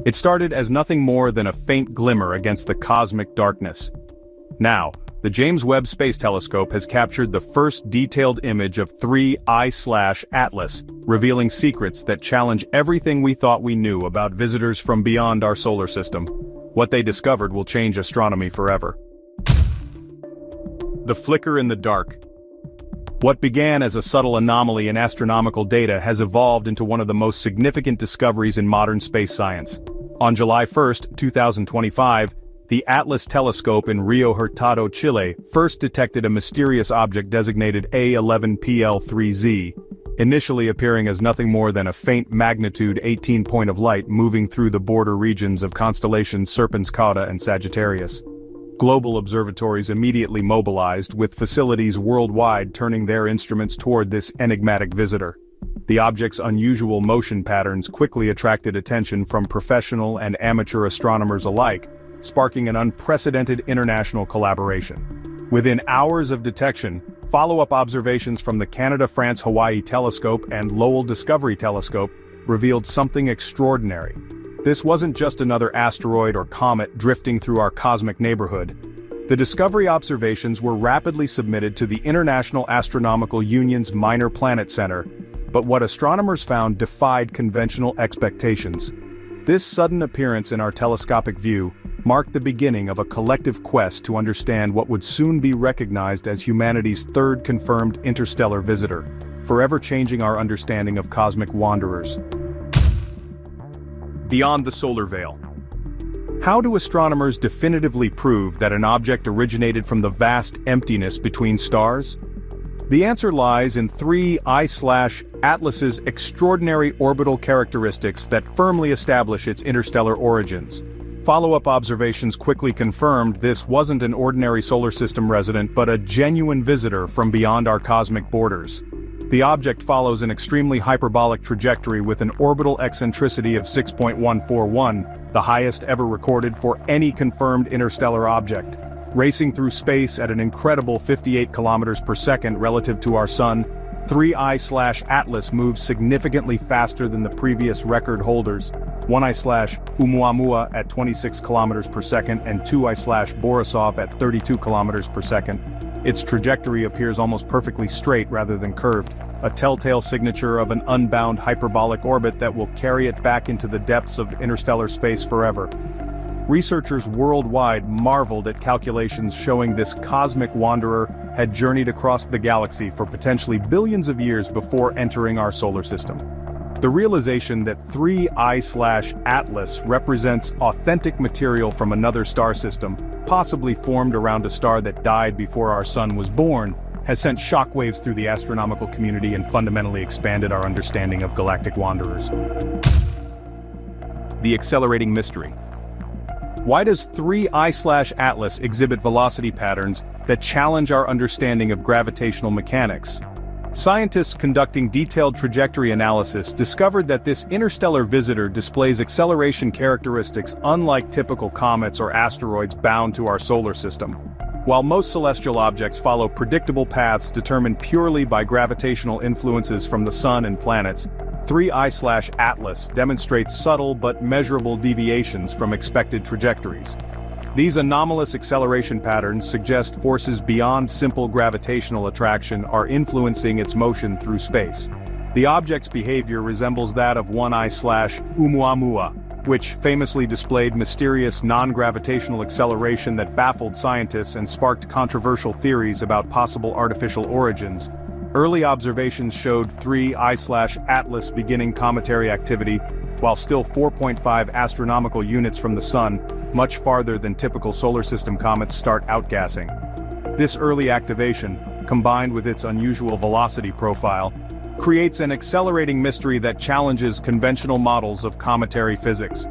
It started as nothing more than a faint glimmer against the cosmic darkness. Now, the James Webb Space Telescope has captured the first detailed image of 3I/Atlas, revealing secrets that challenge everything we thought we knew about visitors from beyond our solar system. What they discovered will change astronomy forever. The flicker in the dark. What began as a subtle anomaly in astronomical data has evolved into one of the most significant discoveries in modern space science. On July 1, 2025, the Atlas telescope in Rio Hurtado, Chile, first detected a mysterious object designated A11PL3Z, initially appearing as nothing more than a faint magnitude 18 point of light moving through the border regions of constellations Serpens Cauda and Sagittarius. Global observatories immediately mobilized, with facilities worldwide turning their instruments toward this enigmatic visitor. The object's unusual motion patterns quickly attracted attention from professional and amateur astronomers alike, sparking an unprecedented international collaboration. Within hours of detection, follow-up observations from the Canada-France-Hawaii Telescope and Lowell Discovery Telescope revealed something extraordinary. This wasn't just another asteroid or comet drifting through our cosmic neighborhood. The discovery observations were rapidly submitted to the International Astronomical Union's Minor Planet Center, but what astronomers found defied conventional expectations. This sudden appearance in our telescopic view marked the beginning of a collective quest to understand what would soon be recognized as humanity's third confirmed interstellar visitor, forever changing our understanding of cosmic wanderers. Beyond the solar veil. How do astronomers definitively prove that an object originated from the vast emptiness between stars? The answer lies in 3I/Atlas's extraordinary orbital characteristics that firmly establish its interstellar origins. Follow-up observations quickly confirmed this wasn't an ordinary solar system resident but a genuine visitor from beyond our cosmic borders. The object follows an extremely hyperbolic trajectory with an orbital eccentricity of 6.141, the highest ever recorded for any confirmed interstellar object. Racing through space at an incredible 58 kilometers per second relative to our Sun, 3I/Atlas moves significantly faster than the previous record holders, 1I/Oumuamua at 26 kilometers per second and 2I/Borisov at 32 kilometers per second. Its trajectory appears almost perfectly straight rather than curved, a telltale signature of an unbound hyperbolic orbit that will carry it back into the depths of interstellar space forever. Researchers worldwide marveled at calculations showing this cosmic wanderer had journeyed across the galaxy for potentially billions of years before entering our solar system. The realization that 3I/Atlas represents authentic material from another star system, possibly formed around a star that died before our Sun was born, has sent shockwaves through the astronomical community and fundamentally expanded our understanding of galactic wanderers. The accelerating mystery. Why does 3I/Atlas exhibit velocity patterns that challenge our understanding of gravitational mechanics? Scientists conducting detailed trajectory analysis discovered that this interstellar visitor displays acceleration characteristics unlike typical comets or asteroids bound to our solar system. While most celestial objects follow predictable paths determined purely by gravitational influences from the Sun and planets, 3I/Atlas demonstrates subtle but measurable deviations from expected trajectories. These anomalous acceleration patterns suggest forces beyond simple gravitational attraction are influencing its motion through space. The object's behavior resembles that of 1I/Oumuamua, which famously displayed mysterious non-gravitational acceleration that baffled scientists and sparked controversial theories about possible artificial origins. Early observations showed 3I/Atlas beginning cometary activity, while still 4.5 astronomical units from the Sun, much farther than typical solar system comets start outgassing. This early activation, combined with its unusual velocity profile, creates an accelerating mystery that challenges conventional models of cometary physics.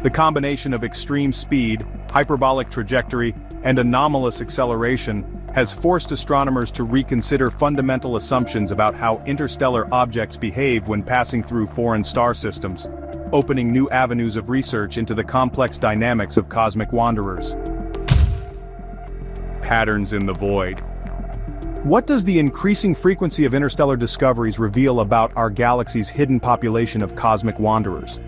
The combination of extreme speed, hyperbolic trajectory, and anomalous acceleration has forced astronomers to reconsider fundamental assumptions about how interstellar objects behave when passing through foreign star systems, opening new avenues of research into the complex dynamics of cosmic wanderers. Patterns in the void. What does the increasing frequency of interstellar discoveries reveal about our galaxy's hidden population of cosmic wanderers?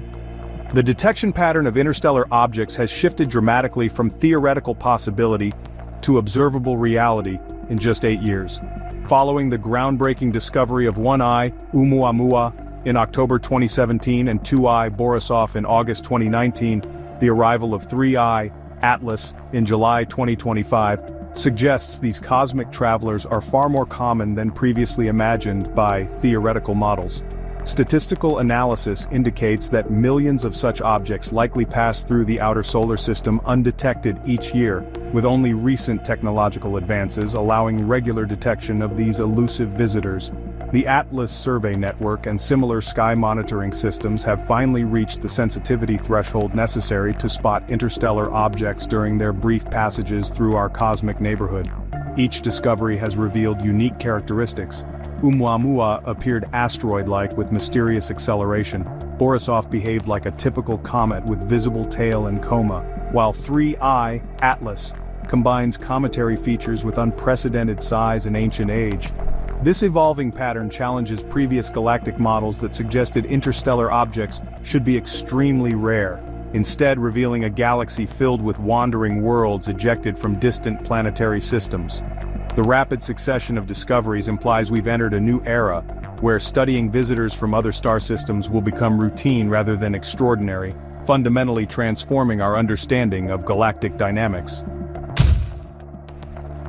The detection pattern of interstellar objects has shifted dramatically from theoretical possibility to observable reality in just 8 years. Following the groundbreaking discovery of 1I Oumuamua in October 2017 and 2I Borisov in August 2019, the arrival of 3I Atlas in July 2025 suggests these cosmic travelers are far more common than previously imagined by theoretical models. Statistical analysis indicates that millions of such objects likely pass through the outer solar system undetected each year, with only recent technological advances allowing regular detection of these elusive visitors. The Atlas Survey Network and similar sky monitoring systems have finally reached the sensitivity threshold necessary to spot interstellar objects during their brief passages through our cosmic neighborhood. Each discovery has revealed unique characteristics. Oumuamua appeared asteroid-like with mysterious acceleration. Borisov behaved like a typical comet with visible tail and coma, while 3I Atlas combines cometary features with unprecedented size and ancient age. This evolving pattern challenges previous galactic models that suggested interstellar objects should be extremely rare, instead revealing a galaxy filled with wandering worlds ejected from distant planetary systems. The rapid succession of discoveries implies we've entered a new era, where studying visitors from other star systems will become routine rather than extraordinary, fundamentally transforming our understanding of galactic dynamics.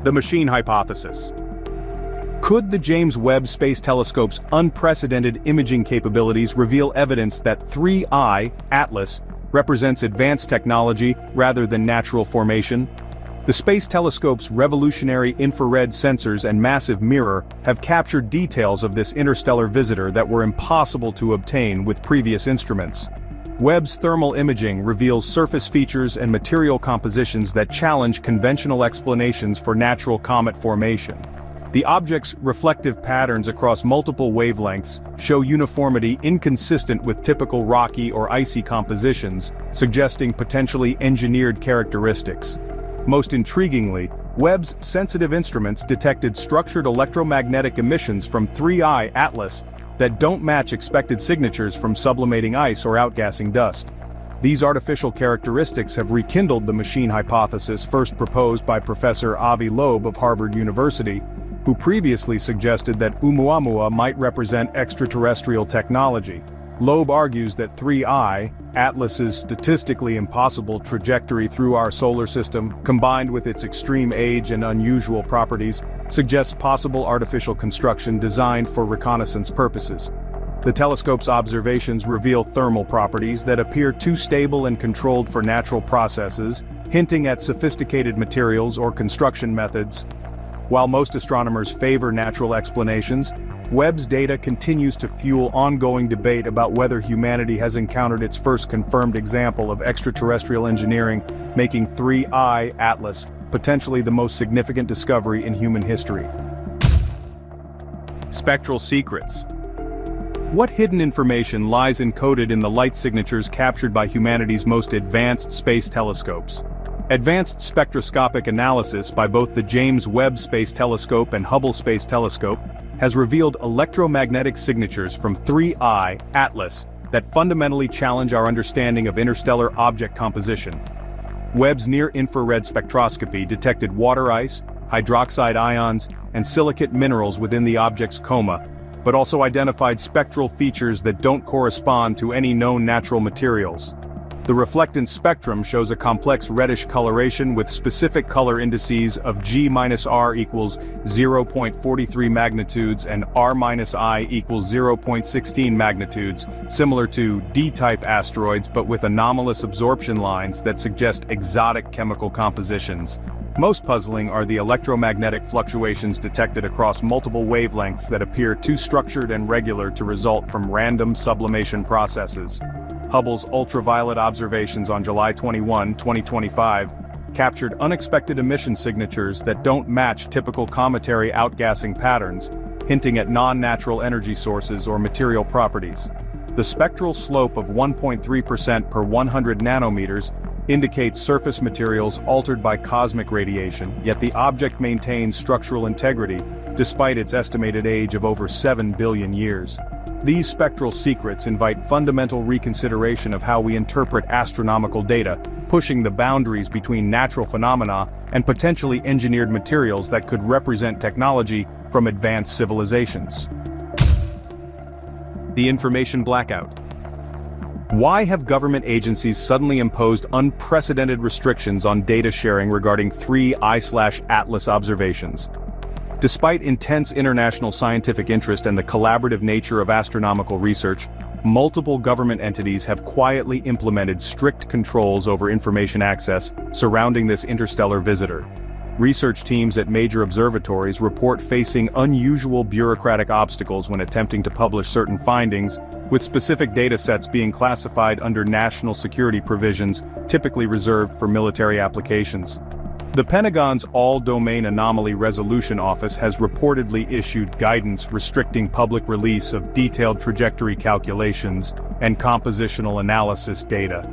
The machine hypothesis. Could the James Webb Space Telescope's unprecedented imaging capabilities reveal evidence that 3I Atlas represents advanced technology rather than natural formation? The Space Telescope's revolutionary infrared sensors and massive mirror have captured details of this interstellar visitor that were impossible to obtain with previous instruments. Webb's thermal imaging reveals surface features and material compositions that challenge conventional explanations for natural comet formation. The object's reflective patterns across multiple wavelengths show uniformity inconsistent with typical rocky or icy compositions, suggesting potentially engineered characteristics. Most intriguingly, Webb's sensitive instruments detected structured electromagnetic emissions from 3I Atlas that don't match expected signatures from sublimating ice or outgassing dust. These artificial characteristics have rekindled the machine hypothesis first proposed by Professor Avi Loeb of Harvard University, who previously suggested that Oumuamua might represent extraterrestrial technology. Loeb argues that 3I Atlas's statistically impossible trajectory through our solar system, combined with its extreme age and unusual properties, suggests possible artificial construction designed for reconnaissance purposes. The telescope's observations reveal thermal properties that appear too stable and controlled for natural processes, hinting at sophisticated materials or construction methods. While most astronomers favor natural explanations, Webb's data continues to fuel ongoing debate about whether humanity has encountered its first confirmed example of extraterrestrial engineering, making 3I Atlas potentially the most significant discovery in human history. Spectral secrets. What hidden information lies encoded in the light signatures captured by humanity's most advanced space telescopes? Advanced spectroscopic analysis by both the James Webb Space Telescope and Hubble Space Telescope has revealed electromagnetic signatures from 3I Atlas that fundamentally challenge our understanding of interstellar object composition. Webb's near-infrared spectroscopy detected water ice, hydroxide ions, and silicate minerals within the object's coma, but also identified spectral features that don't correspond to any known natural materials. The reflectance spectrum shows a complex reddish coloration with specific color indices of G-R equals 0.43 magnitudes and R-I equals 0.16 magnitudes, similar to D-type asteroids but with anomalous absorption lines that suggest exotic chemical compositions. Most puzzling are the electromagnetic fluctuations detected across multiple wavelengths that appear too structured and regular to result from random sublimation processes. Hubble's ultraviolet observations on July 21, 2025, captured unexpected emission signatures that don't match typical cometary outgassing patterns, hinting at non-natural energy sources or material properties. The spectral slope of 1.3% per 100 nanometers indicates surface materials altered by cosmic radiation, yet the object maintains structural integrity, despite its estimated age of over 7 billion years. These spectral secrets invite fundamental reconsideration of how we interpret astronomical data, pushing the boundaries between natural phenomena and potentially engineered materials that could represent technology from advanced civilizations. The information blackout. Why have government agencies suddenly imposed unprecedented restrictions on data sharing regarding 3I/Atlas observations? Despite intense international scientific interest and the collaborative nature of astronomical research, multiple government entities have quietly implemented strict controls over information access surrounding this interstellar visitor. Research teams at major observatories report facing unusual bureaucratic obstacles when attempting to publish certain findings, with specific datasets being classified under national security provisions typically reserved for military applications. The Pentagon's All-Domain Anomaly Resolution Office has reportedly issued guidance restricting public release of detailed trajectory calculations and compositional analysis data.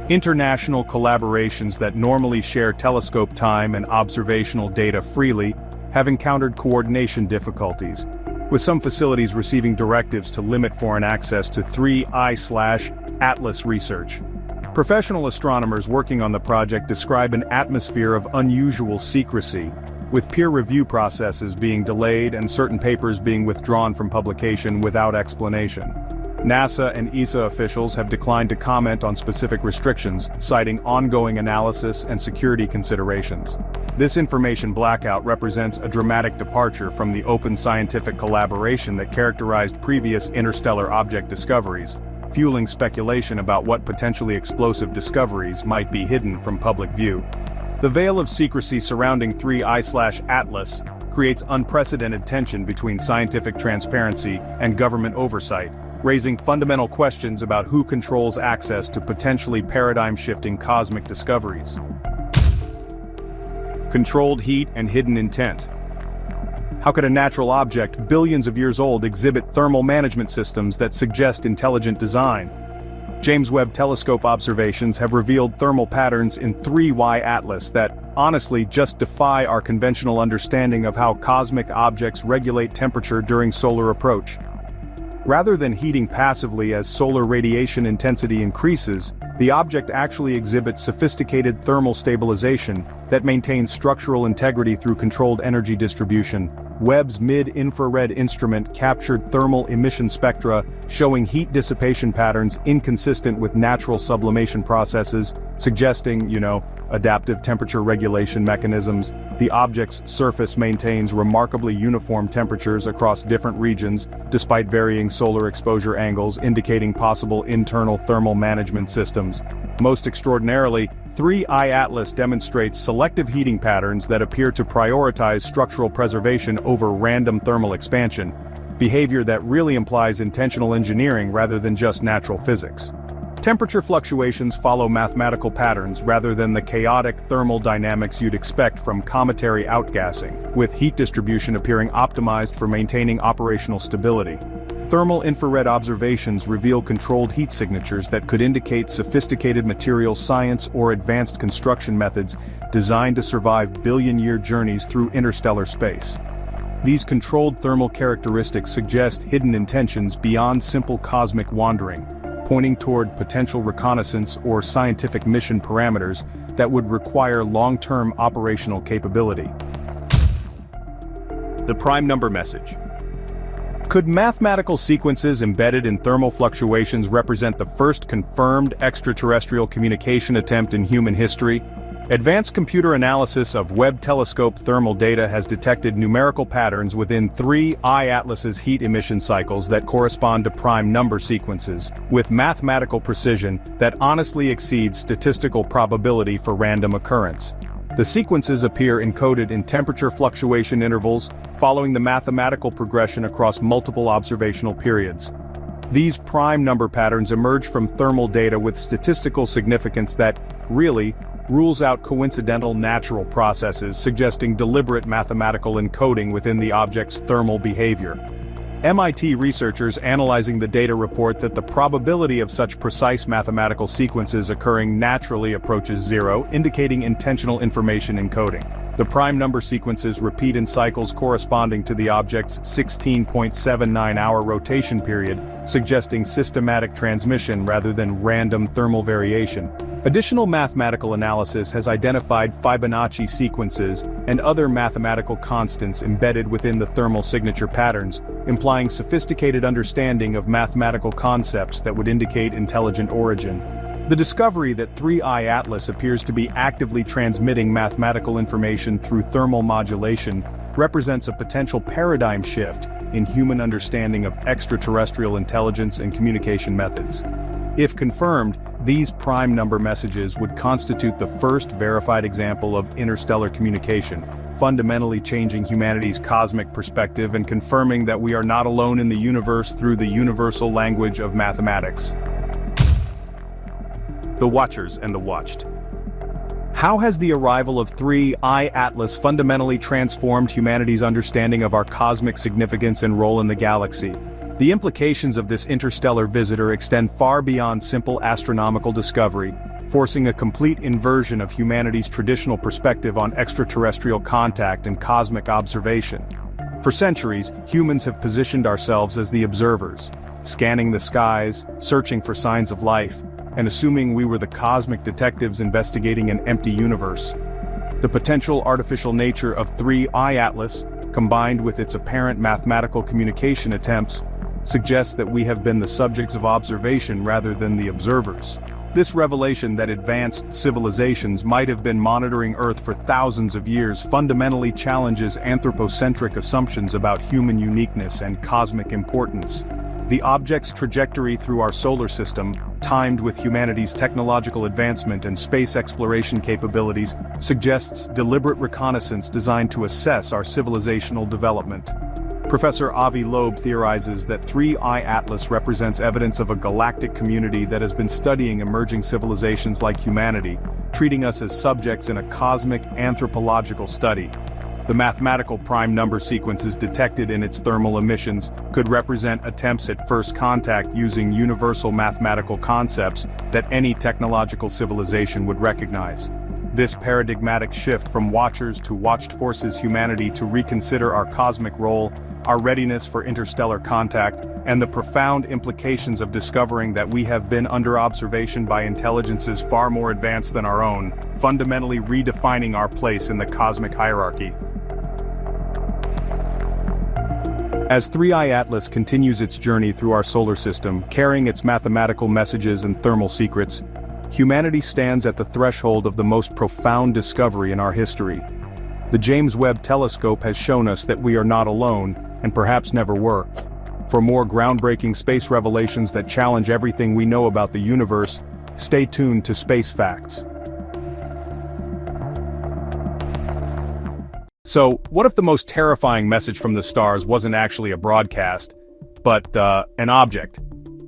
International collaborations that normally share telescope time and observational data freely have encountered coordination difficulties, with some facilities receiving directives to limit foreign access to 3I/Atlas research. Professional astronomers working on the project describe an atmosphere of unusual secrecy, with peer review processes being delayed and certain papers being withdrawn from publication without explanation. NASA and ESA officials have declined to comment on specific restrictions, citing ongoing analysis and security considerations. This information blackout represents a dramatic departure from the open scientific collaboration that characterized previous interstellar object discoveries, fueling speculation about what potentially explosive discoveries might be hidden from public view. The veil of secrecy surrounding 3I/Atlas creates unprecedented tension between scientific transparency and government oversight, raising fundamental questions about who controls access to potentially paradigm-shifting cosmic discoveries. Controlled heat and hidden intent. How could a natural object billions of years old exhibit thermal management systems that suggest intelligent design? James Webb Telescope observations have revealed thermal patterns in 3I/Atlas that, honestly, just defy our conventional understanding of how cosmic objects regulate temperature during solar approach. Rather than heating passively as solar radiation intensity increases, the object actually exhibits sophisticated thermal stabilization that maintains structural integrity through controlled energy distribution. Webb's mid-infrared instrument captured thermal emission spectra showing heat dissipation patterns inconsistent with natural sublimation processes, suggesting, adaptive temperature regulation mechanisms. The object's surface maintains remarkably uniform temperatures across different regions, despite varying solar exposure angles indicating possible internal thermal management systems. Most extraordinarily, 3I/Atlas demonstrates selective heating patterns that appear to prioritize structural preservation over random thermal expansion, behavior that really implies intentional engineering rather than just natural physics. Temperature fluctuations follow mathematical patterns rather than the chaotic thermal dynamics you'd expect from cometary outgassing, with heat distribution appearing optimized for maintaining operational stability. Thermal infrared observations reveal controlled heat signatures that could indicate sophisticated material science or advanced construction methods designed to survive billion-year journeys through interstellar space. These controlled thermal characteristics suggest hidden intentions beyond simple cosmic wandering, pointing toward potential reconnaissance or scientific mission parameters that would require long-term operational capability. The prime number message. Could mathematical sequences embedded in thermal fluctuations represent the first confirmed extraterrestrial communication attempt in human history? Advanced computer analysis of Webb telescope thermal data has detected numerical patterns within 3I/Atlas's heat emission cycles that correspond to prime number sequences, with mathematical precision that honestly exceeds statistical probability for random occurrence. The sequences appear encoded in temperature fluctuation intervals, following the mathematical progression across multiple observational periods. These prime number patterns emerge from thermal data with statistical significance that, really, rules out coincidental natural processes suggesting deliberate mathematical encoding within the object's thermal behavior. MIT researchers analyzing the data report that the probability of such precise mathematical sequences occurring naturally approaches zero, indicating intentional information encoding. The prime number sequences repeat in cycles corresponding to the object's 16.79-hour rotation period, suggesting systematic transmission rather than random thermal variation. Additional mathematical analysis has identified Fibonacci sequences and other mathematical constants embedded within the thermal signature patterns, implying sophisticated understanding of mathematical concepts that would indicate intelligent origin. The discovery that 3I Atlas appears to be actively transmitting mathematical information through thermal modulation represents a potential paradigm shift in human understanding of extraterrestrial intelligence and communication methods. If confirmed, these prime number messages would constitute the first verified example of interstellar communication, fundamentally changing humanity's cosmic perspective and confirming that we are not alone in the universe through the universal language of mathematics. The Watchers and the Watched. How has the arrival of 3I Atlas fundamentally transformed humanity's understanding of our cosmic significance and role in the galaxy? The implications of this interstellar visitor extend far beyond simple astronomical discovery, forcing a complete inversion of humanity's traditional perspective on extraterrestrial contact and cosmic observation. For centuries, humans have positioned ourselves as the observers, scanning the skies, searching for signs of life, and assuming we were the cosmic detectives investigating an empty universe. The potential artificial nature of 3I Atlas, combined with its apparent mathematical communication attempts, suggests that we have been the subjects of observation rather than the observers. This revelation that advanced civilizations might have been monitoring Earth for thousands of years fundamentally challenges anthropocentric assumptions about human uniqueness and cosmic importance. The object's trajectory through our solar system, timed with humanity's technological advancement and space exploration capabilities, suggests deliberate reconnaissance designed to assess our civilizational development. Professor Avi Loeb theorizes that 3I Atlas represents evidence of a galactic community that has been studying emerging civilizations like humanity, treating us as subjects in a cosmic anthropological study. The mathematical prime number sequences detected in its thermal emissions could represent attempts at first contact using universal mathematical concepts that any technological civilization would recognize. This paradigmatic shift from watchers to watched forces humanity to reconsider our cosmic role, our readiness for interstellar contact, and the profound implications of discovering that we have been under observation by intelligences far more advanced than our own, fundamentally redefining our place in the cosmic hierarchy. As 3I Atlas continues its journey through our solar system, carrying its mathematical messages and thermal secrets, humanity stands at the threshold of the most profound discovery in our history. The James Webb Telescope has shown us that we are not alone, and perhaps never were. For more groundbreaking space revelations that challenge everything we know about the universe, stay tuned to Space Facts. So, what if the most terrifying message from the stars wasn't actually a broadcast, but an object?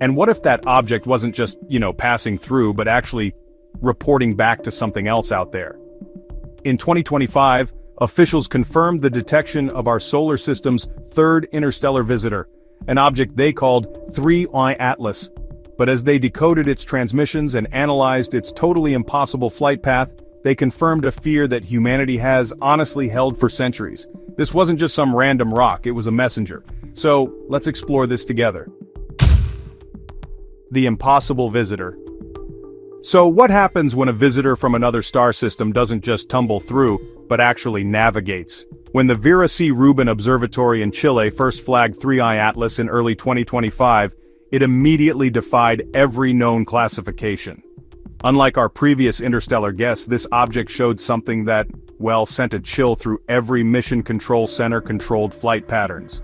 And what if that object wasn't just, passing through, but actually reporting back to something else out there? In 2025, officials confirmed the detection of our solar system's third interstellar visitor, an object they called 3I Atlas. But as they decoded its transmissions and analyzed its totally impossible flight path, they confirmed a fear that humanity has honestly held for centuries. This wasn't just some random rock, it was a messenger. So, let's explore this together. The impossible visitor. So what happens when a visitor from another star system doesn't just tumble through, but actually navigates? When the Vera C. Rubin Observatory in Chile first flagged 3I Atlas in early 2025, it immediately defied every known classification. Unlike our previous interstellar guests, this object showed something that, sent a chill through every Mission Control Center-controlled flight patterns.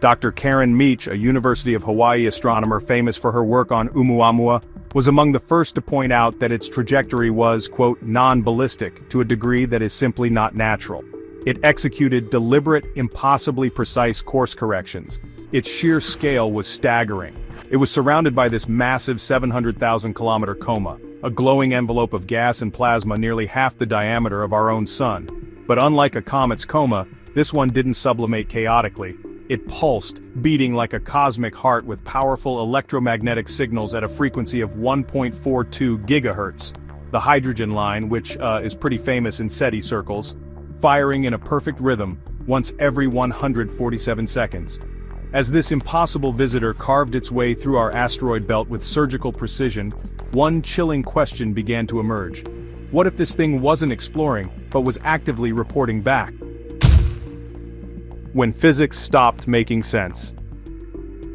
Dr. Karen Meach, a University of Hawaii astronomer famous for her work on Oumuamua, was among the first to point out that its trajectory was, quote, non-ballistic to a degree that is simply not natural. It executed deliberate, impossibly precise course corrections. Its sheer scale was staggering. It was surrounded by this massive 700,000-kilometer coma, a glowing envelope of gas and plasma nearly half the diameter of our own sun. But unlike a comet's coma, this one didn't sublimate chaotically. It pulsed, beating like a cosmic heart with powerful electromagnetic signals at a frequency of 1.42 gigahertz. The hydrogen line, which is pretty famous in SETI circles, firing in a perfect rhythm, once every 147 seconds. As this impossible visitor carved its way through our asteroid belt with surgical precision, one chilling question began to emerge. What if this thing wasn't exploring, but was actively reporting back? When physics stopped making sense.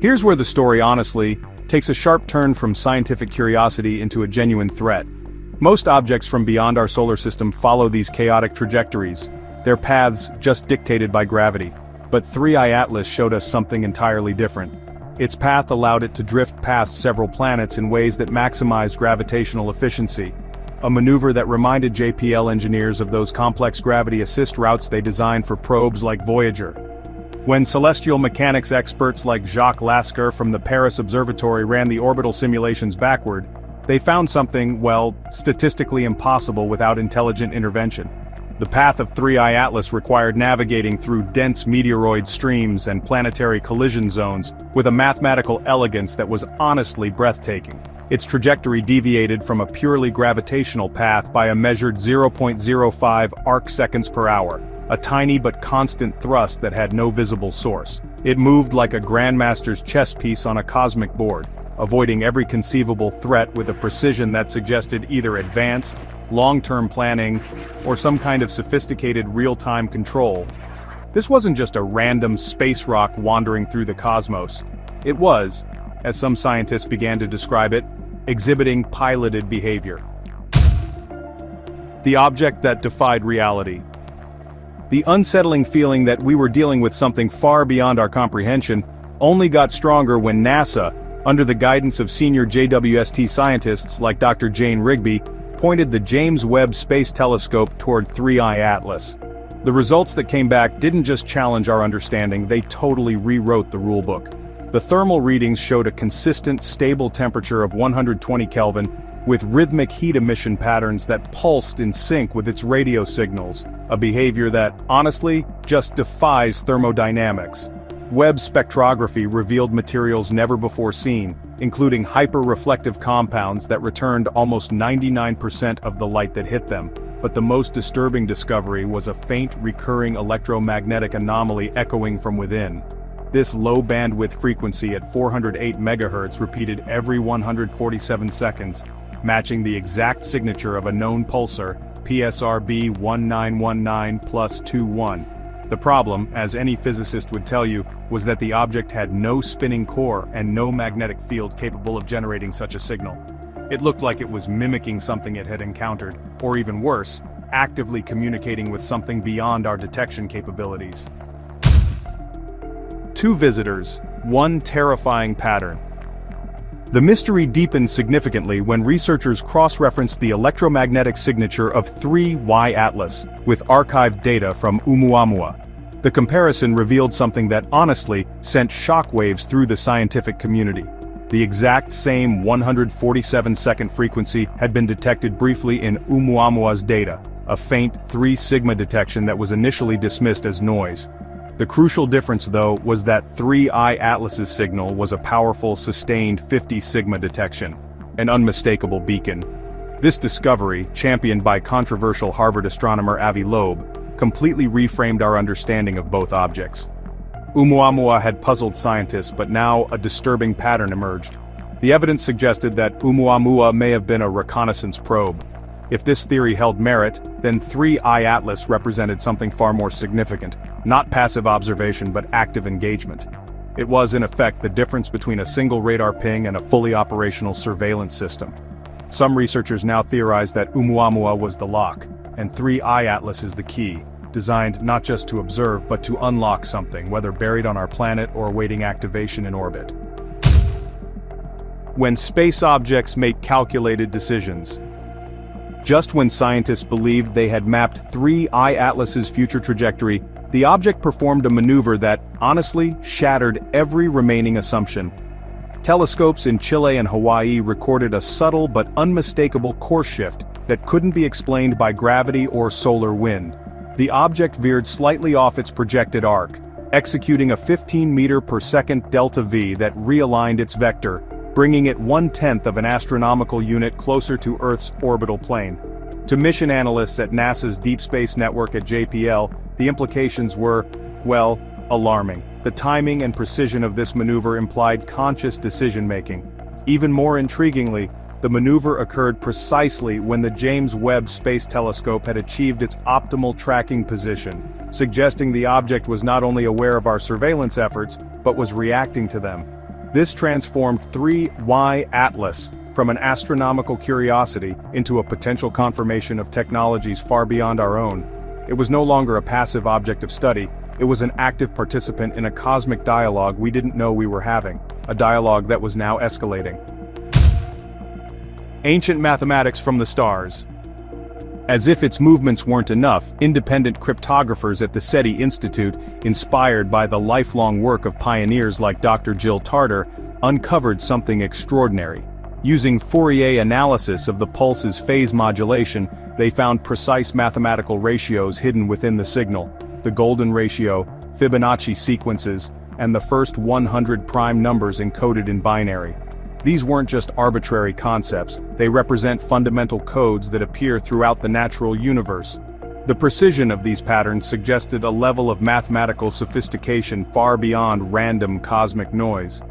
Here's where the story honestly takes a sharp turn from scientific curiosity into a genuine threat. Most objects from beyond our solar system follow these chaotic trajectories, their paths just dictated by gravity. But 3I Atlas showed us something entirely different. Its path allowed it to drift past several planets in ways that maximized gravitational efficiency, a maneuver that reminded JPL engineers of those complex gravity assist routes they designed for probes like Voyager. When celestial mechanics experts like Jacques Lasker from the Paris Observatory ran the orbital simulations backward, they found something, well, statistically impossible without intelligent intervention. The path of 3I Atlas required navigating through dense meteoroid streams and planetary collision zones with a mathematical elegance that was honestly breathtaking. Its trajectory deviated from a purely gravitational path by a measured 0.05 arc-seconds per hour, a tiny but constant thrust that had no visible source. It moved like a grandmaster's chess piece on a cosmic board, avoiding every conceivable threat with a precision that suggested either advanced, long-term planning, or some kind of sophisticated real-time control. This wasn't just a random space rock wandering through the cosmos. It was, as some scientists began to describe it, exhibiting piloted behavior. The object that defied reality. The unsettling feeling that we were dealing with something far beyond our comprehension only got stronger when NASA, under the guidance of senior JWST scientists like Dr. Jane Rigby, pointed the James Webb Space Telescope toward 3I Atlas. The results that came back didn't just challenge our understanding, they totally rewrote the rulebook. The thermal readings showed a consistent, stable temperature of 120 Kelvin, with rhythmic heat emission patterns that pulsed in sync with its radio signals, a behavior that, honestly, just defies thermodynamics. Webb spectrography revealed materials never before seen, including hyper-reflective compounds that returned almost 99% of the light that hit them. But the most disturbing discovery was a faint recurring electromagnetic anomaly echoing from within. This low-bandwidth frequency at 408 MHz repeated every 147 seconds, matching the exact signature of a known pulsar, PSRB 1919+21. The problem, as any physicist would tell you, was that the object had no spinning core and no magnetic field capable of generating such a signal. It looked like it was mimicking something it had encountered, or even worse, actively communicating with something beyond our detection capabilities. Two visitors, one terrifying pattern. The mystery deepened significantly when researchers cross-referenced the electromagnetic signature of 3I Atlas with archived data from Oumuamua. The comparison revealed something that honestly sent shockwaves through the scientific community. The exact same 147-second frequency had been detected briefly in Oumuamua's data, a faint 3 sigma detection that was initially dismissed as noise. The crucial difference, though, was that 3I Atlas's signal was a powerful, sustained 50 sigma detection, an unmistakable beacon. This discovery, championed by controversial Harvard astronomer Avi Loeb, completely reframed our understanding of both objects. Oumuamua had puzzled scientists, but now a disturbing pattern emerged. The evidence suggested that Oumuamua may have been a reconnaissance probe. If this theory held merit, then 3I Atlas represented something far more significant, not passive observation but active engagement. It was, in effect, the difference between a single radar ping and a fully operational surveillance system. Some researchers now theorize that Oumuamua was the lock, and 3I Atlas is the key, designed not just to observe but to unlock something, whether buried on our planet or awaiting activation in orbit. When space objects make calculated decisions. Just when scientists believed they had mapped 3I Atlas's future trajectory, the object performed a maneuver that, honestly, shattered every remaining assumption. Telescopes in Chile and Hawaii recorded a subtle but unmistakable course shift that couldn't be explained by gravity or solar wind. The object veered slightly off its projected arc, executing a 15-meter-per-second delta V that realigned its vector, bringing it 1/10 of an astronomical unit closer to Earth's orbital plane. To mission analysts at NASA's Deep Space Network at JPL, the implications were, well, alarming. The timing and precision of this maneuver implied conscious decision-making. Even more intriguingly, the maneuver occurred precisely when the James Webb Space Telescope had achieved its optimal tracking position, suggesting the object was not only aware of our surveillance efforts, but was reacting to them. This transformed 3Y Atlas from an astronomical curiosity into a potential confirmation of technologies far beyond our own. It was no longer a passive object of study, it was an active participant in a cosmic dialogue we didn't know we were having, a dialogue that was now escalating. Ancient mathematics from the stars. As if its movements weren't enough, independent cryptographers at the SETI Institute, inspired by the lifelong work of pioneers like Dr. Jill Tarter, uncovered something extraordinary. Using Fourier analysis of the pulse's phase modulation, they found precise mathematical ratios hidden within the signal. The golden ratio, Fibonacci sequences, and the first 100 prime numbers encoded in binary. These weren't just arbitrary concepts, they represent fundamental codes that appear throughout the natural universe. The precision of these patterns suggested a level of mathematical sophistication far beyond random cosmic noise.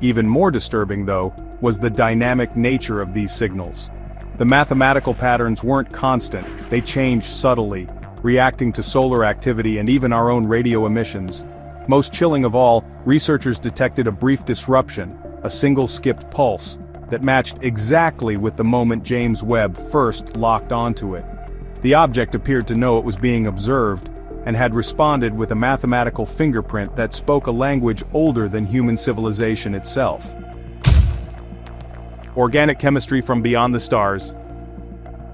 Even more disturbing, though, was the dynamic nature of these signals. The mathematical patterns weren't constant, they changed subtly, reacting to solar activity and even our own radio emissions. Most chilling of all, researchers detected a brief disruption, a single skipped pulse, that matched exactly with the moment James Webb first locked onto it. The object appeared to know it was being observed, and had responded with a mathematical fingerprint that spoke a language older than human civilization itself. Organic chemistry from beyond the stars.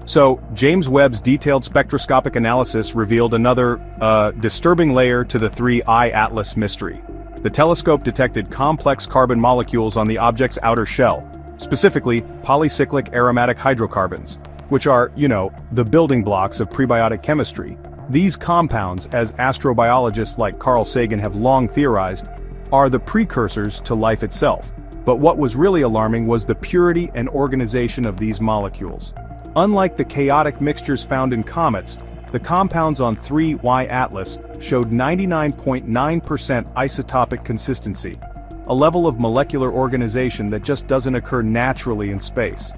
So, James Webb's detailed spectroscopic analysis revealed another, disturbing layer to the 3I Atlas mystery. The telescope detected complex carbon molecules on the object's outer shell, specifically polycyclic aromatic hydrocarbons, which are, the building blocks of prebiotic chemistry. These compounds, as astrobiologists like Carl Sagan have long theorized, are the precursors to life itself. But what was really alarming was the purity and organization of these molecules. Unlike the chaotic mixtures found in comets, the compounds on 3Y Atlas showed 99.9% isotopic consistency, a level of molecular organization that just doesn't occur naturally in space.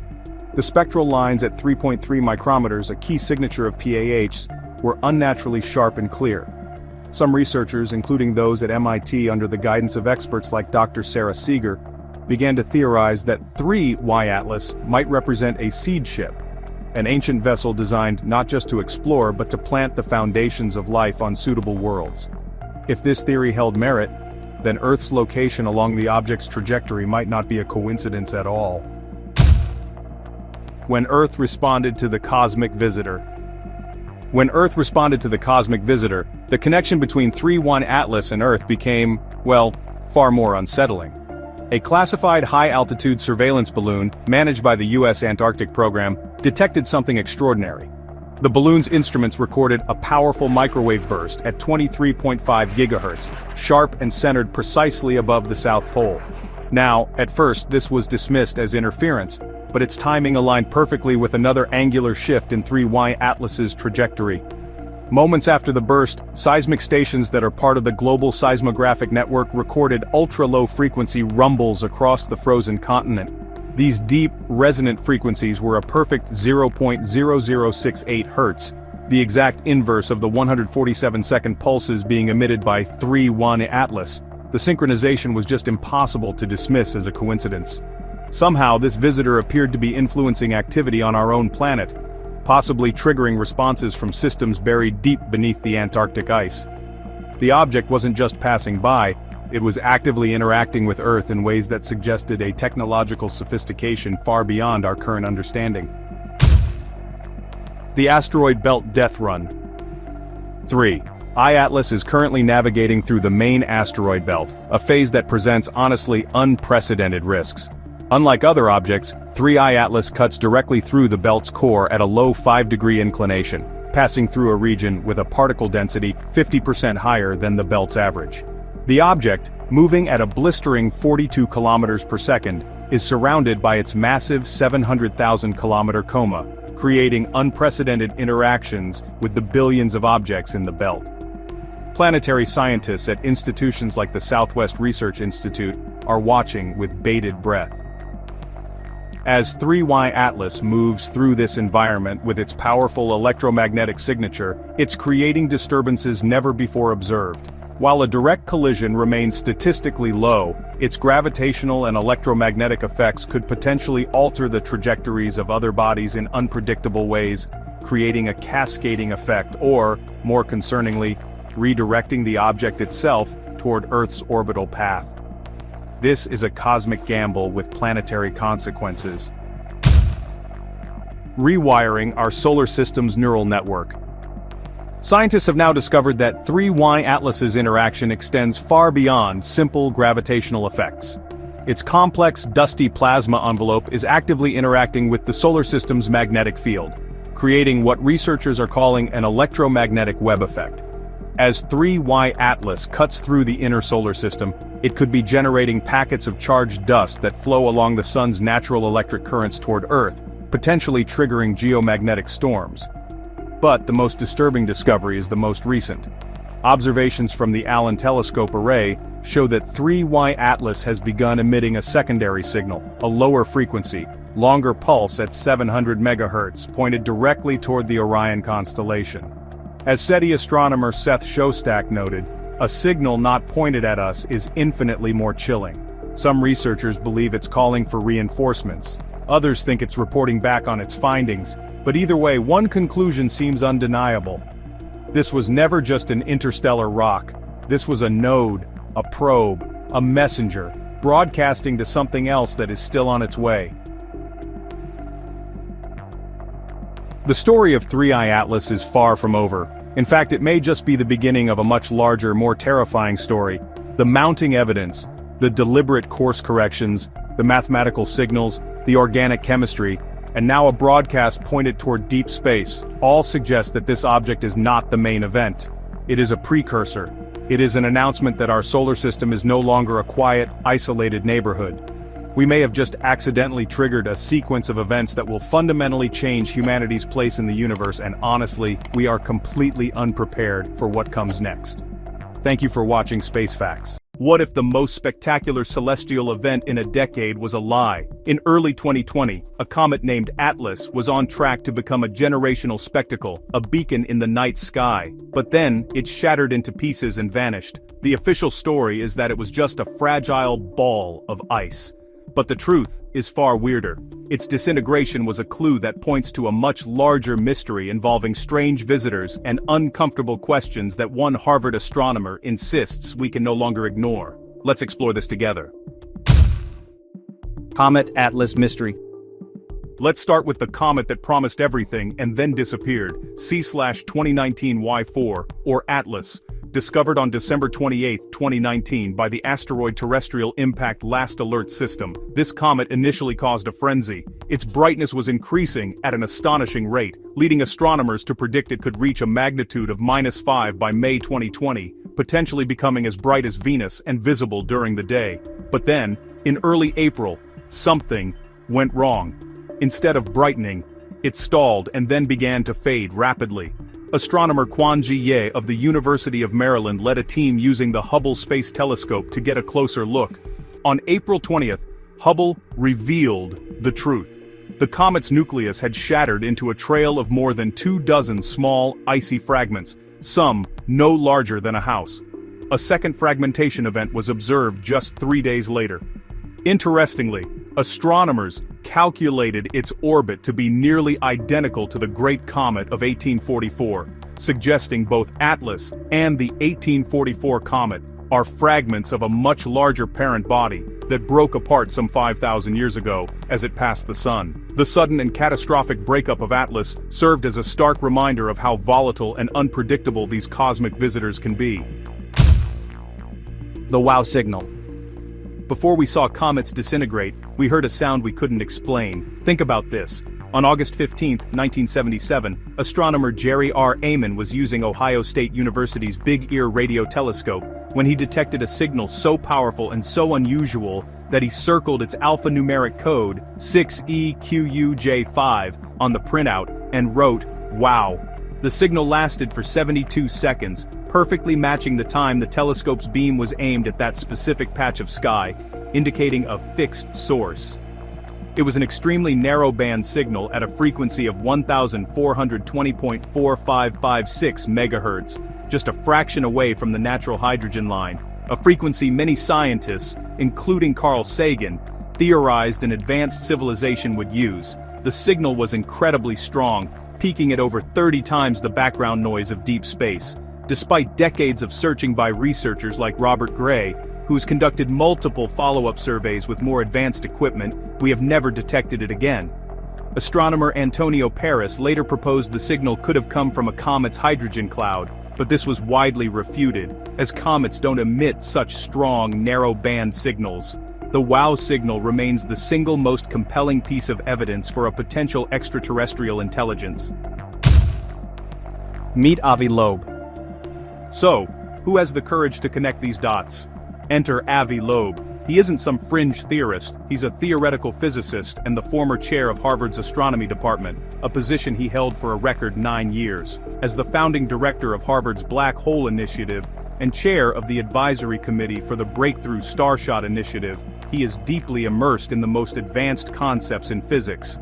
The spectral lines at 3.3 micrometers, a key signature of PAHs, were unnaturally sharp and clear. Some researchers, including those at MIT under the guidance of experts like Dr. Sarah Seeger, began to theorize that 3Y Atlas might represent a seed ship, an ancient vessel designed not just to explore but to plant the foundations of life on suitable worlds. If this theory held merit, then Earth's location along the object's trajectory might not be a coincidence at all. When Earth responded to the cosmic visitor. When Earth responded to the cosmic visitor, the connection between 3Y Atlas and Earth became, well, far more unsettling. A classified high-altitude surveillance balloon, managed by the U.S. Antarctic program, detected something extraordinary. The balloon's instruments recorded a powerful microwave burst at 23.5 gigahertz, sharp and centered precisely above the South Pole. Now, at first, this was dismissed as interference, but its timing aligned perfectly with another angular shift in 3Y Atlas's trajectory. Moments after the burst, seismic stations that are part of the global seismographic network recorded ultra-low frequency rumbles across the frozen continent. These deep, resonant frequencies were a perfect 0.0068 Hz, the exact inverse of the 147-second pulses being emitted by 3Y Atlas. The synchronization was just impossible to dismiss as a coincidence. Somehow, this visitor appeared to be influencing activity on our own planet, possibly triggering responses from systems buried deep beneath the Antarctic ice. The object wasn't just passing by, it was actively interacting with Earth in ways that suggested a technological sophistication far beyond our current understanding. The Asteroid Belt Death Run. 3. I-Atlas is currently navigating through the main asteroid belt, a phase that presents honestly unprecedented risks. Unlike other objects, 3I Atlas cuts directly through the belt's core at a low 5-degree inclination, passing through a region with a particle density 50% higher than the belt's average. The object, moving at a blistering 42 kilometers per second, is surrounded by its massive 700,000-kilometer coma, creating unprecedented interactions with the billions of objects in the belt. Planetary scientists at institutions like the Southwest Research Institute are watching with bated breath. As 3Y Atlas moves through this environment with its powerful electromagnetic signature, it's creating disturbances never before observed. While a direct collision remains statistically low, its gravitational and electromagnetic effects could potentially alter the trajectories of other bodies in unpredictable ways, creating a cascading effect or, more concerningly, redirecting the object itself toward Earth's orbital path. This is a cosmic gamble with planetary consequences. Rewiring our solar system's neural network. Scientists have now discovered that 3Y Atlas's interaction extends far beyond simple gravitational effects. Its complex, dusty plasma envelope is actively interacting with the solar system's magnetic field, creating what researchers are calling an electromagnetic web effect. As 3Y Atlas cuts through the inner solar system, it could be generating packets of charged dust that flow along the sun's natural electric currents toward Earth, potentially triggering geomagnetic storms. But the most disturbing discovery is the most recent. Observations from the Allen Telescope Array show that 3Y Atlas has begun emitting a secondary signal, a lower frequency, longer pulse at 700 MHz, pointed directly toward the Orion constellation. As SETI astronomer Seth Shostak noted, a signal not pointed at us is infinitely more chilling. Some researchers believe it's calling for reinforcements. Others think it's reporting back on its findings. But either way, one conclusion seems undeniable. This was never just an interstellar rock. This was a node, a probe, a messenger, broadcasting to something else that is still on its way. The story of 3I Atlas is far from over. In fact, it may just be the beginning of a much larger, more terrifying story. The mounting evidence, the deliberate course corrections, the mathematical signals, the organic chemistry, and now a broadcast pointed toward deep space, all suggest that this object is not the main event. It is a precursor. It is an announcement that our solar system is no longer a quiet, isolated neighborhood. We may have just accidentally triggered a sequence of events that will fundamentally change humanity's place in the universe, and honestly, we are completely unprepared for what comes next. Thank you for watching Space Facts. What if the most spectacular celestial event in a decade was a lie? In early 2020, a comet named Atlas was on track to become a generational spectacle, a beacon in the night sky. But then, it shattered into pieces and vanished. The official story is that it was just a fragile ball of ice. But the truth is far weirder. Its disintegration was a clue that points to a much larger mystery involving strange visitors and uncomfortable questions that one Harvard astronomer insists we can no longer ignore. Let's explore this together. Comet Atlas Mystery. Let's start with the comet that promised everything and then disappeared, C/2019 Y4, or Atlas. Discovered on December 28, 2019 by the Asteroid Terrestrial Impact Last Alert System, this comet initially caused a frenzy. Its brightness was increasing at an astonishing rate, leading astronomers to predict it could reach a magnitude of -5 by May 2020, potentially becoming as bright as Venus and visible during the day. But then, in early April, something went wrong. Instead of brightening, it stalled and then began to fade rapidly. Astronomer Quanji Ye of the University of Maryland led a team using the Hubble Space Telescope to get a closer look. On April 20th, Hubble revealed the truth. The comet's nucleus had shattered into a trail of more than 24 small, icy fragments, some no larger than a house. A second fragmentation event was observed just 3 days later. Interestingly, astronomers calculated its orbit to be nearly identical to the Great Comet of 1844, suggesting both Atlas and the 1844 comet are fragments of a much larger parent body that broke apart some 5,000 years ago as it passed the Sun. The sudden and catastrophic breakup of Atlas served as a stark reminder of how volatile and unpredictable these cosmic visitors can be. The wow signal. Before we saw comets disintegrate, we heard a sound we couldn't explain. Think about this. On August 15, 1977, astronomer Jerry R. Amon was using Ohio State University's Big Ear radio telescope when he detected a signal so powerful and so unusual that he circled its alphanumeric code, 6EQUJ5, on the printout and wrote, "Wow." The signal lasted for 72 seconds, perfectly matching the time the telescope's beam was aimed at that specific patch of sky, indicating a fixed source. It was an extremely narrow-band signal at a frequency of 1420.4556 MHz, just a fraction away from the natural hydrogen line, a frequency many scientists, including Carl Sagan, theorized an advanced civilization would use. The signal was incredibly strong, peaking at over 30 times the background noise of deep space. Despite decades of searching by researchers like Robert Gray, who's conducted multiple follow-up surveys with more advanced equipment, we have never detected it again. Astronomer Antonio Paris later proposed the signal could have come from a comet's hydrogen cloud, but this was widely refuted, as comets don't emit such strong, narrow-band signals. The WOW signal remains the single most compelling piece of evidence for a potential extraterrestrial intelligence. Meet Avi Loeb. So, who has the courage to connect these dots? Enter Avi Loeb. He isn't some fringe theorist, he's a theoretical physicist and the former chair of Harvard's astronomy department, a position he held for a record 9 years. As the founding director of Harvard's Black Hole Initiative and chair of the advisory committee for the Breakthrough Starshot Initiative, he is deeply immersed in the most advanced concepts in physics.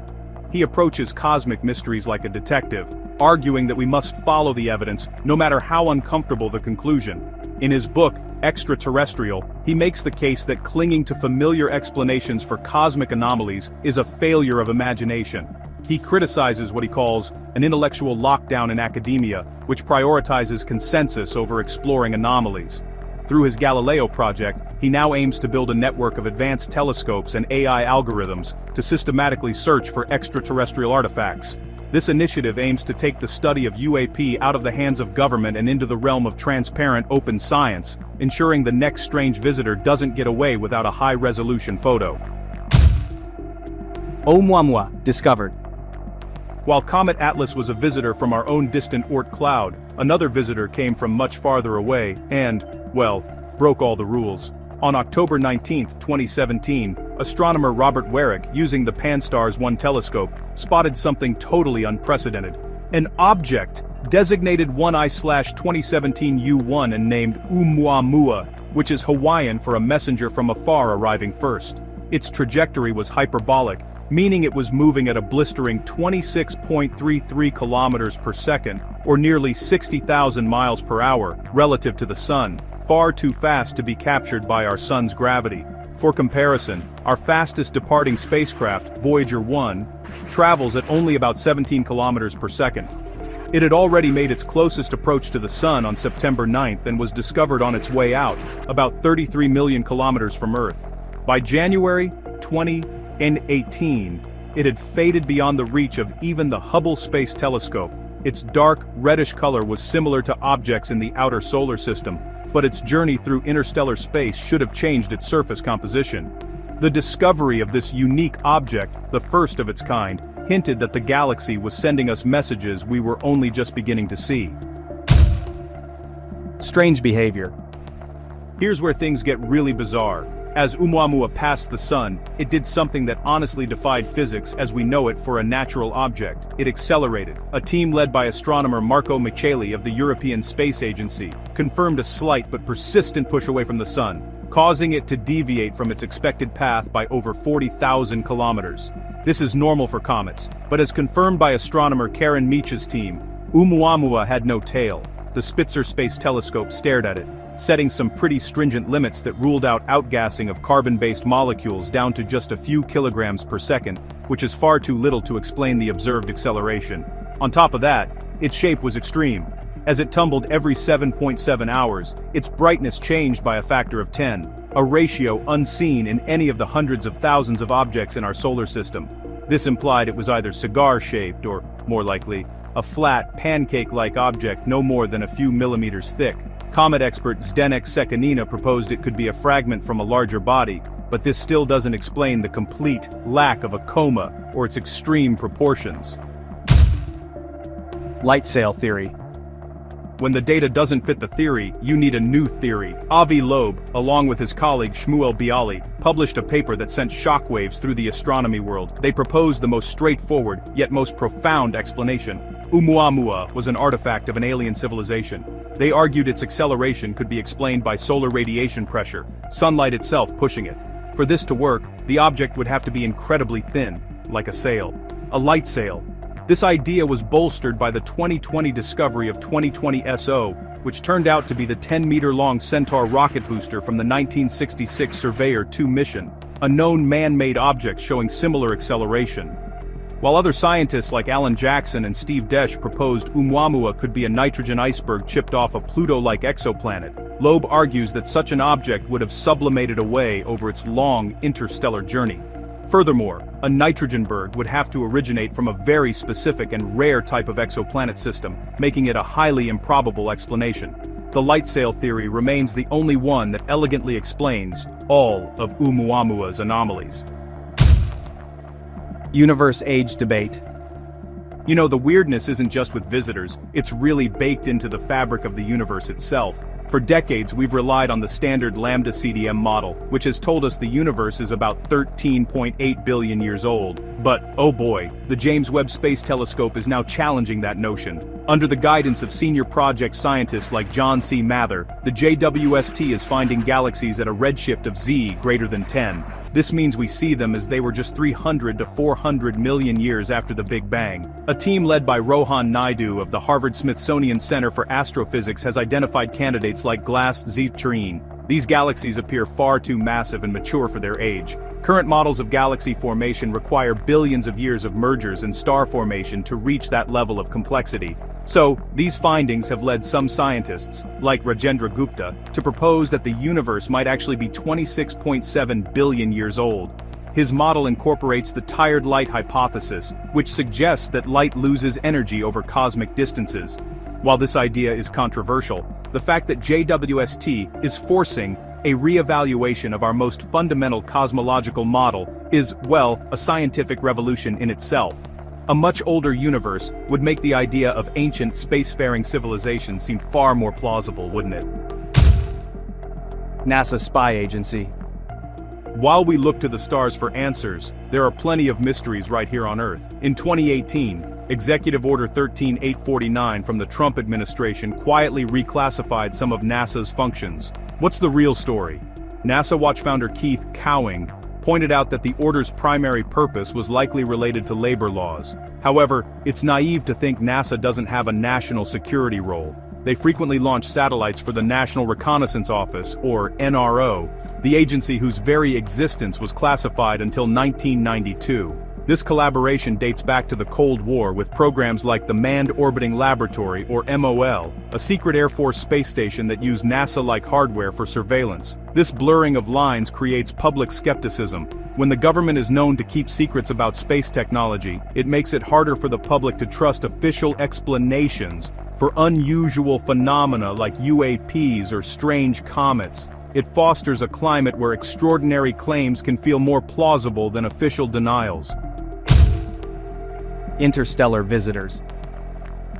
He approaches cosmic mysteries like a detective, arguing that we must follow the evidence, no matter how uncomfortable the conclusion. In his book, Extraterrestrial, he makes the case that clinging to familiar explanations for cosmic anomalies is a failure of imagination. He criticizes what he calls an intellectual lockdown in academia, which prioritizes consensus over exploring anomalies. Through his Galileo project, he now aims to build a network of advanced telescopes and AI algorithms to systematically search for extraterrestrial artifacts. This initiative aims to take the study of UAP out of the hands of government and into the realm of transparent, open science, ensuring the next strange visitor doesn't get away without a high-resolution photo. Oumuamua, discovered. While Comet Atlas was a visitor from our own distant Oort cloud, another visitor came from much farther away and, well, broke all the rules. On October 19, 2017, astronomer Robert Warwick, using the Pan-STARRS 1 telescope, spotted something totally unprecedented. An object, designated 1I/2017 U1 and named Oumuamua, which is Hawaiian for a messenger from afar arriving first. Its trajectory was hyperbolic, meaning it was moving at a blistering 26.33 kilometers per second, or nearly 60,000 miles per hour, relative to the Sun, far too fast to be captured by our Sun's gravity. For comparison, our fastest departing spacecraft, Voyager 1, travels at only about 17 kilometers per second. It had already made its closest approach to the Sun on September 9th and was discovered on its way out, about 33 million kilometers from Earth. By January 2018, it had faded beyond the reach of even the Hubble Space Telescope. Its dark, reddish color was similar to objects in the outer solar system, but its journey through interstellar space should have changed its surface composition. The discovery of this unique object, the first of its kind, hinted that the galaxy was sending us messages we were only just beginning to see. Strange behavior. Here's where things get really bizarre. As Oumuamua passed the Sun, it did something that honestly defied physics as we know it for a natural object. It accelerated. A team led by astronomer Marco Micheli of the European Space Agency confirmed a slight but persistent push away from the Sun, causing it to deviate from its expected path by over 40,000 kilometers. This is normal for comets, but as confirmed by astronomer Karen Meach's team, Oumuamua had no tail. The Spitzer Space Telescope stared at it, setting some pretty stringent limits that ruled out outgassing of carbon-based molecules down to just a few kilograms per second, which is far too little to explain the observed acceleration. On top of that, its shape was extreme. As it tumbled every 7.7 hours, its brightness changed by a factor of 10, a ratio unseen in any of the hundreds of thousands of objects in our solar system. This implied it was either cigar-shaped or, more likely, a flat, pancake-like object no more than a few millimeters thick. Comet expert Zdenek Sekanina proposed it could be a fragment from a larger body, but this still doesn't explain the complete lack of a coma or its extreme proportions. Light sail theory. When the data doesn't fit the theory, you need a new theory. Avi Loeb, along with his colleague Shmuel Bialy, published a paper that sent shockwaves through the astronomy world. They proposed the most straightforward, yet most profound explanation. Oumuamua was an artifact of an alien civilization. They argued its acceleration could be explained by solar radiation pressure, sunlight itself pushing it. For this to work, the object would have to be incredibly thin, like a sail. A light sail. This idea was bolstered by the 2020 discovery of 2020 SO, which turned out to be the 10-meter-long Centaur rocket booster from the 1966 Surveyor 2 mission, a known man-made object showing similar acceleration. While other scientists like Alan Jackson and Steve Desch proposed Oumuamua could be a nitrogen iceberg chipped off a Pluto-like exoplanet, Loeb argues that such an object would have sublimated away over its long interstellar journey. Furthermore, a nitrogenberg would have to originate from a very specific and rare type of exoplanet system, making it a highly improbable explanation. The light sail theory remains the only one that elegantly explains all of Oumuamua's anomalies. Universe age debate. You know, the weirdness isn't just with visitors, it's really baked into the fabric of the universe itself. For decades, we've relied on the standard lambda CDM model, which has told us the universe is about 13.8 billion years old. But, oh boy, the James Webb Space Telescope is now challenging that notion. Under the guidance of senior project scientists like John C. Mather, the JWST is finding galaxies at a redshift of Z greater than 10. This means we see them as they were just 300 to 400 million years after the Big Bang. A team led by Rohan Naidu of the Harvard-Smithsonian Center for Astrophysics has identified candidates like Glass Z-Trine. These galaxies appear far too massive and mature for their age. Current models of galaxy formation require billions of years of mergers and star formation to reach that level of complexity. So, these findings have led some scientists, like Rajendra Gupta, to propose that the universe might actually be 26.7 billion years old. His model incorporates the tired light hypothesis, which suggests that light loses energy over cosmic distances. While this idea is controversial, the fact that JWST is forcing a re-evaluation of our most fundamental cosmological model is, well, a scientific revolution in itself. A much older universe would make the idea of ancient spacefaring civilization seem far more plausible, wouldn't it? NASA spy agency. While we look to the stars for answers, there are plenty of mysteries right here on Earth. In 2018, Executive Order 13849 from the Trump administration quietly reclassified some of NASA's functions. What's the real story? NASA Watch founder Keith Cowing pointed out that the order's primary purpose was likely related to labor laws. However, it's naive to think NASA doesn't have a national security role. They frequently launch satellites for the National Reconnaissance Office, or NRO, the agency whose very existence was classified until 1992. This collaboration dates back to the Cold War with programs like the Manned Orbiting Laboratory, or MOL, a secret Air Force space station that used NASA-like hardware for surveillance. This blurring of lines creates public skepticism. When the government is known to keep secrets about space technology, it makes it harder for the public to trust official explanations for unusual phenomena like UAPs or strange comets. It fosters a climate where extraordinary claims can feel more plausible than official denials. Interstellar visitors.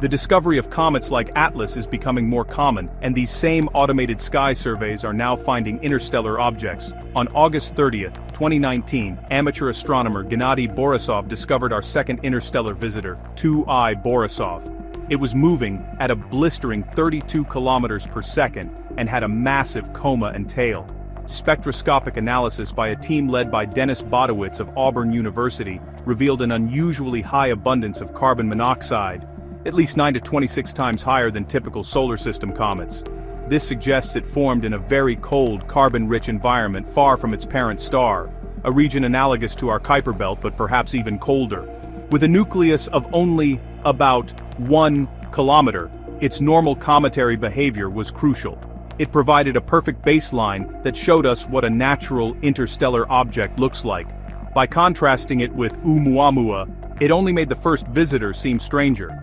The discovery of comets like Atlas is becoming more common, and these same automated sky surveys are now finding interstellar objects. On August 30th, 2019, amateur astronomer Gennady Borisov discovered our second interstellar visitor, 2I Borisov. It was moving at a blistering 32 kilometers per second and had a massive coma and tail. Spectroscopic analysis by a team led by Dennis Bodowitz of Auburn University revealed an unusually high abundance of carbon monoxide, at least 9 to 26 times higher than typical solar system comets. This suggests it formed in a very cold, carbon-rich environment far from its parent star, a region analogous to our Kuiper Belt but perhaps even colder. With a nucleus of only about 1 kilometer, its normal cometary behavior was crucial. It provided a perfect baseline that showed us what a natural interstellar object looks like. By contrasting it with Oumuamua, it only made the first visitor seem stranger.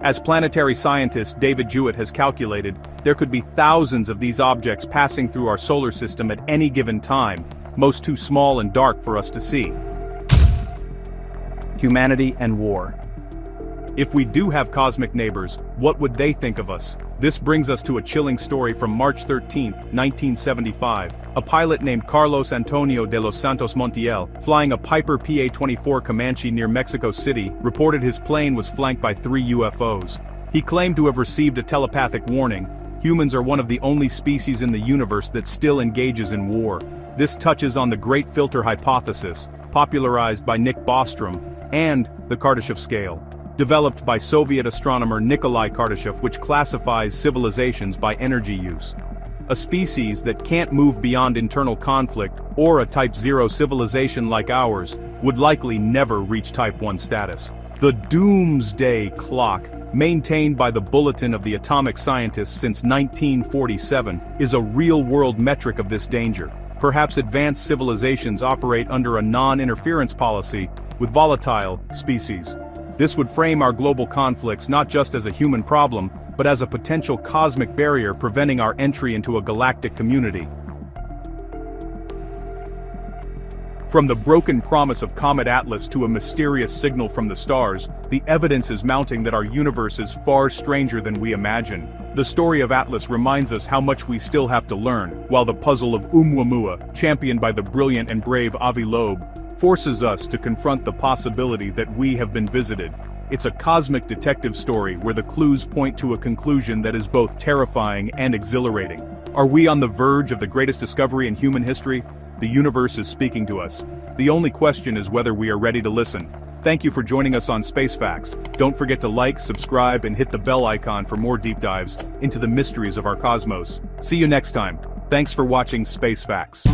As planetary scientist David Jewett has calculated, there could be thousands of these objects passing through our solar system at any given time, most too small and dark for us to see. Humanity and war. If we do have cosmic neighbors, what would they think of us? This brings us to a chilling story from March 13, 1975. A pilot named Carlos Antonio de los Santos Montiel, flying a Piper PA-24 Comanche near Mexico City, reported his plane was flanked by 3 UFOs. He claimed to have received a telepathic warning. Humans are one of the only species in the universe that still engages in war. This touches on the Great Filter Hypothesis, popularized by Nick Bostrom, and the Kardashev Scale, developed by Soviet astronomer Nikolai Kardashev, which classifies civilizations by energy use. A species that can't move beyond internal conflict, or a Type 0 civilization like ours, would likely never reach Type 1 status. The Doomsday Clock, maintained by the Bulletin of the Atomic Scientists since 1947, is a real-world metric of this danger. Perhaps advanced civilizations operate under a non-interference policy with volatile species. This would frame our global conflicts not just as a human problem, but as a potential cosmic barrier preventing our entry into a galactic community. From the broken promise of Comet Atlas to a mysterious signal from the stars, the evidence is mounting that our universe is far stranger than we imagine. The story of Atlas reminds us how much we still have to learn, while the puzzle of Oumuamua, championed by the brilliant and brave Avi Loeb, forces us to confront the possibility that we have been visited. It's a cosmic detective story where the clues point to a conclusion that is both terrifying and exhilarating. Are we on the verge of the greatest discovery in human history? The universe is speaking to us. The only question is whether we are ready to listen. Thank you for joining us on Space Facts. Don't forget to like, subscribe, and hit the bell icon for more deep dives into the mysteries of our cosmos. See you next time. Thanks for watching Space Facts.